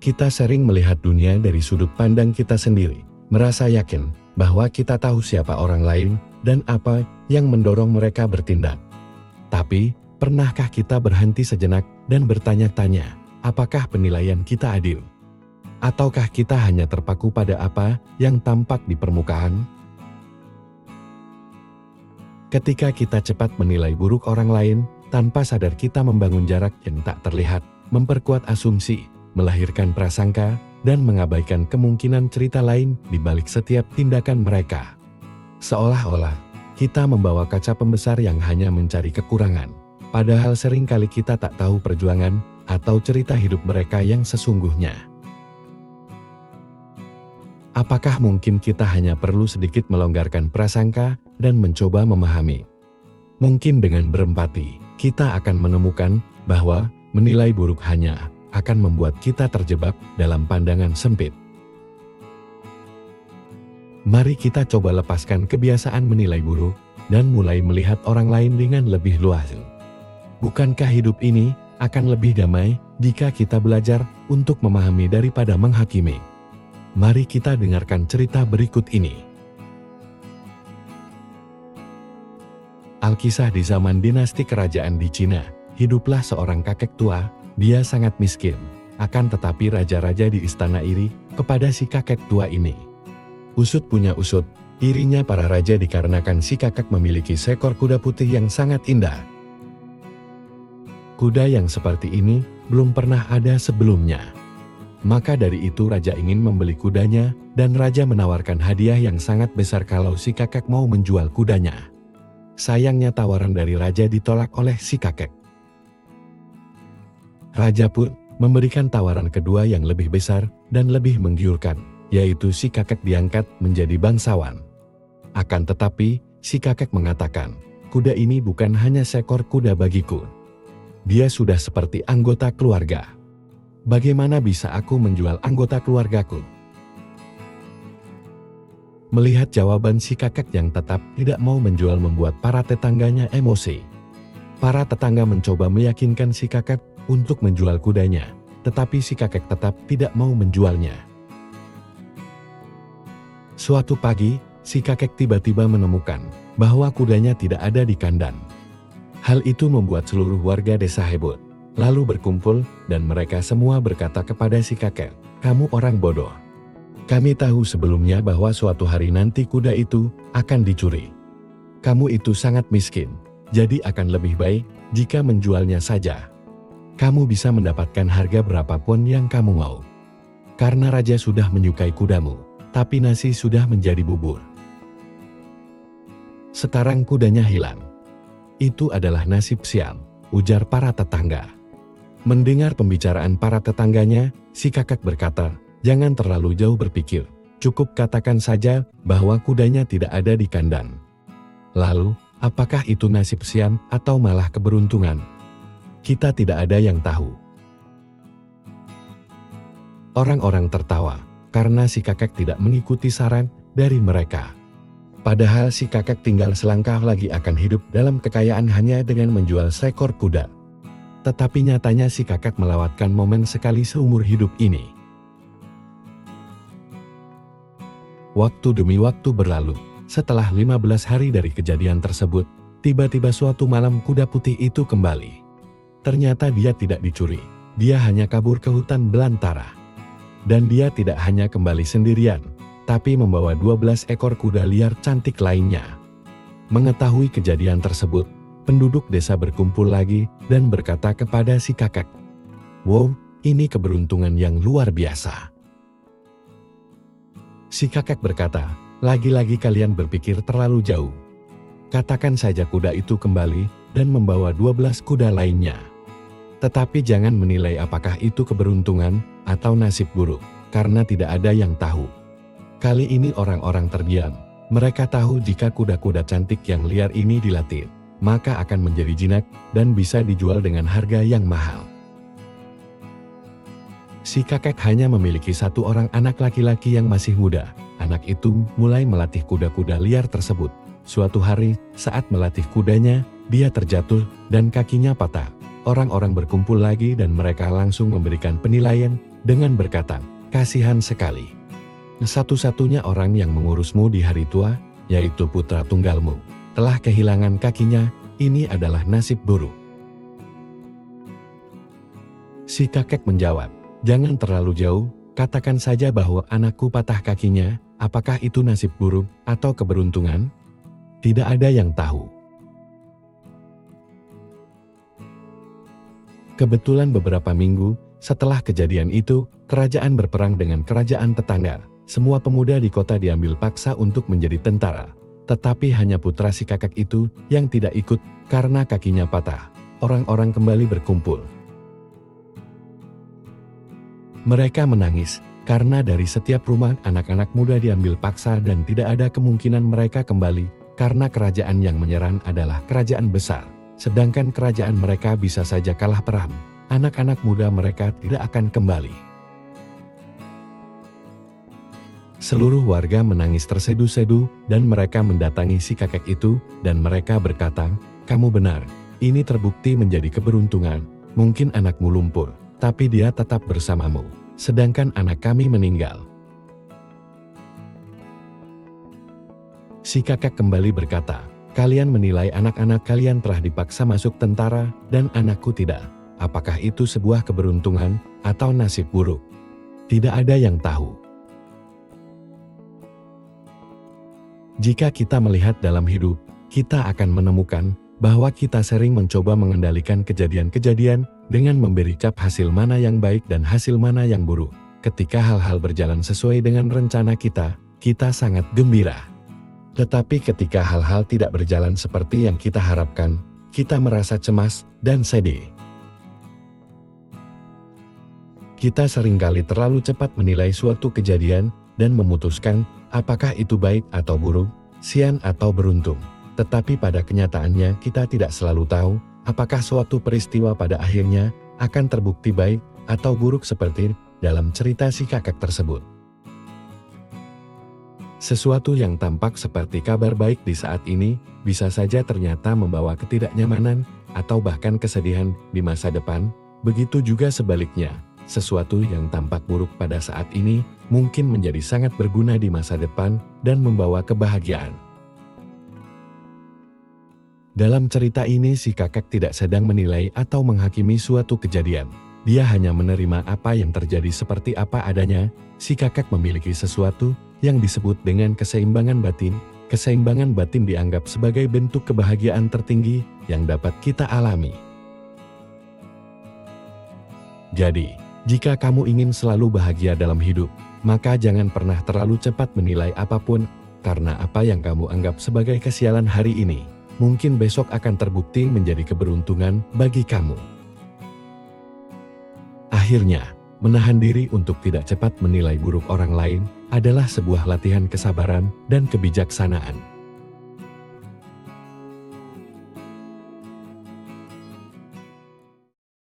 Kita sering melihat dunia dari sudut pandang kita sendiri, merasa yakin bahwa kita tahu siapa orang lain dan apa yang mendorong mereka bertindak. Tapi, pernahkah kita berhenti sejenak dan bertanya-tanya, apakah penilaian kita adil? Ataukah kita hanya terpaku pada apa yang tampak di permukaan? Ketika kita cepat menilai buruk orang lain, tanpa sadar kita membangun jarak yang tak terlihat, memperkuat asumsi, melahirkan prasangka, dan mengabaikan kemungkinan cerita lain di balik setiap tindakan mereka. Seolah-olah, kita membawa kaca pembesar yang hanya mencari kekurangan, padahal seringkali kita tak tahu perjuangan atau cerita hidup mereka yang sesungguhnya. Apakah mungkin kita hanya perlu sedikit melonggarkan prasangka dan mencoba memahami? Mungkin dengan berempati, kita akan menemukan bahwa menilai buruk hanya akan membuat kita terjebak dalam pandangan sempit. Mari kita coba lepaskan kebiasaan menilai buruk dan mulai melihat orang lain dengan lebih luas. Bukankah hidup ini akan lebih damai jika kita belajar untuk memahami daripada menghakimi? Mari kita dengarkan cerita berikut ini. Alkisah di zaman dinasti kerajaan di Cina, hiduplah seorang kakek tua. Dia sangat miskin, akan tetapi raja-raja di istana iri kepada si kakek tua ini. Usut punya usut, irinya para raja dikarenakan si kakek memiliki seekor kuda putih yang sangat indah. Kuda yang seperti ini belum pernah ada sebelumnya. Maka dari itu raja ingin membeli kudanya dan raja menawarkan hadiah yang sangat besar kalau si kakek mau menjual kudanya. Sayangnya tawaran dari raja ditolak oleh si kakek. Raja pun memberikan tawaran kedua yang lebih besar dan lebih menggiurkan, yaitu si kakek diangkat menjadi bangsawan. Akan tetapi, si kakek mengatakan, kuda ini bukan hanya seekor kuda bagiku. Dia sudah seperti anggota keluarga. Bagaimana bisa aku menjual anggota keluargaku? Melihat jawaban si kakek yang tetap tidak mau menjual membuat para tetangganya emosi. Para tetangga mencoba meyakinkan si kakek untuk menjual kudanya, tetapi si kakek tetap tidak mau menjualnya. Suatu pagi, si kakek tiba-tiba menemukan bahwa kudanya tidak ada di kandang. Hal itu membuat seluruh warga desa heboh, lalu berkumpul dan mereka semua berkata kepada si kakek, "Kamu orang bodoh. Kami tahu sebelumnya bahwa suatu hari nanti kuda itu akan dicuri. Kamu itu sangat miskin, jadi akan lebih baik jika menjualnya saja. Kamu bisa mendapatkan harga berapapun yang kamu mau. Karena raja sudah menyukai kudamu, tapi nasi sudah menjadi bubur. Sekarang kudanya hilang. Itu adalah nasib siam," ujar para tetangga. Mendengar pembicaraan para tetangganya, si kakek berkata, "Jangan terlalu jauh berpikir, cukup katakan saja bahwa kudanya tidak ada di kandang. Lalu, apakah itu nasib siam atau malah keberuntungan? Kita tidak ada yang tahu." Orang-orang tertawa, karena si kakek tidak mengikuti saran dari mereka. Padahal si kakek tinggal selangkah lagi akan hidup dalam kekayaan hanya dengan menjual seekor kuda. Tetapi nyatanya si kakek melewatkan momen sekali seumur hidup ini. Waktu demi waktu berlalu, setelah 15 hari dari kejadian tersebut, tiba-tiba suatu malam kuda putih itu kembali. Ternyata dia tidak dicuri, dia hanya kabur ke hutan belantara. Dan dia tidak hanya kembali sendirian, tapi membawa 12 ekor kuda liar cantik lainnya. Mengetahui kejadian tersebut, penduduk desa berkumpul lagi dan berkata kepada si kakek, "Wow, ini keberuntungan yang luar biasa." Si kakek berkata, "Lagi-lagi kalian berpikir terlalu jauh. Katakan saja kuda itu kembali dan membawa 12 kuda lainnya. Tetapi jangan menilai apakah itu keberuntungan atau nasib buruk, karena tidak ada yang tahu." Kali ini orang-orang terdiam. Mereka tahu jika kuda-kuda cantik yang liar ini dilatih, maka akan menjadi jinak dan bisa dijual dengan harga yang mahal. Si kakek hanya memiliki satu orang anak laki-laki yang masih muda. Anak itu mulai melatih kuda-kuda liar tersebut. Suatu hari, saat melatih kudanya, dia terjatuh dan kakinya patah. Orang-orang berkumpul lagi dan mereka langsung memberikan penilaian dengan berkata, "Kasihan sekali. Satu-satunya orang yang mengurusmu di hari tua, yaitu putra tunggalmu, telah kehilangan kakinya. Ini adalah nasib buruk." Si kakek menjawab, "Jangan terlalu jauh, katakan saja bahwa anakku patah kakinya. Apakah itu nasib buruk atau keberuntungan? Tidak ada yang tahu." Kebetulan beberapa minggu setelah kejadian itu, kerajaan berperang dengan kerajaan tetangga. Semua pemuda di kota diambil paksa untuk menjadi tentara. Tetapi hanya putra si kakek itu yang tidak ikut karena kakinya patah. Orang-orang kembali berkumpul. Mereka menangis karena dari setiap rumah anak-anak muda diambil paksa dan tidak ada kemungkinan mereka kembali karena kerajaan yang menyerang adalah kerajaan besar. Sedangkan kerajaan mereka bisa saja kalah perang. Anak-anak muda mereka tidak akan kembali. Seluruh warga menangis tersedu-sedu dan mereka mendatangi si kakek itu dan mereka berkata, "Kamu benar, ini terbukti menjadi keberuntungan. Mungkin anakmu lumpuh, tapi dia tetap bersamamu. Sedangkan anak kami meninggal." Si kakek kembali berkata, "Kalian menilai anak-anak kalian telah dipaksa masuk tentara dan anakku tidak. Apakah itu sebuah keberuntungan atau nasib buruk? Tidak ada yang tahu." Jika kita melihat dalam hidup, kita akan menemukan bahwa kita sering mencoba mengendalikan kejadian-kejadian dengan memberi cap hasil mana yang baik dan hasil mana yang buruk. Ketika hal-hal berjalan sesuai dengan rencana kita sangat gembira. Tetapi ketika hal-hal tidak berjalan seperti yang kita harapkan, kita merasa cemas dan sedih. Kita seringkali terlalu cepat menilai suatu kejadian dan memutuskan apakah itu baik atau buruk, sial atau beruntung. Tetapi pada kenyataannya kita tidak selalu tahu apakah suatu peristiwa pada akhirnya akan terbukti baik atau buruk seperti dalam cerita si kakek tersebut. Sesuatu yang tampak seperti kabar baik di saat ini, bisa saja ternyata membawa ketidaknyamanan, atau bahkan kesedihan di masa depan. Begitu juga sebaliknya, sesuatu yang tampak buruk pada saat ini, mungkin menjadi sangat berguna di masa depan, dan membawa kebahagiaan. Dalam cerita ini si kakek tidak sedang menilai atau menghakimi suatu kejadian. Dia hanya menerima apa yang terjadi seperti apa adanya. Si kakek memiliki sesuatu yang disebut dengan keseimbangan batin. Keseimbangan batin dianggap sebagai bentuk kebahagiaan tertinggi yang dapat kita alami. Jadi, jika kamu ingin selalu bahagia dalam hidup, maka jangan pernah terlalu cepat menilai apapun, karena apa yang kamu anggap sebagai kesialan hari ini, mungkin besok akan terbukti menjadi keberuntungan bagi kamu. Akhirnya, menahan diri untuk tidak cepat menilai buruk orang lain adalah sebuah latihan kesabaran dan kebijaksanaan.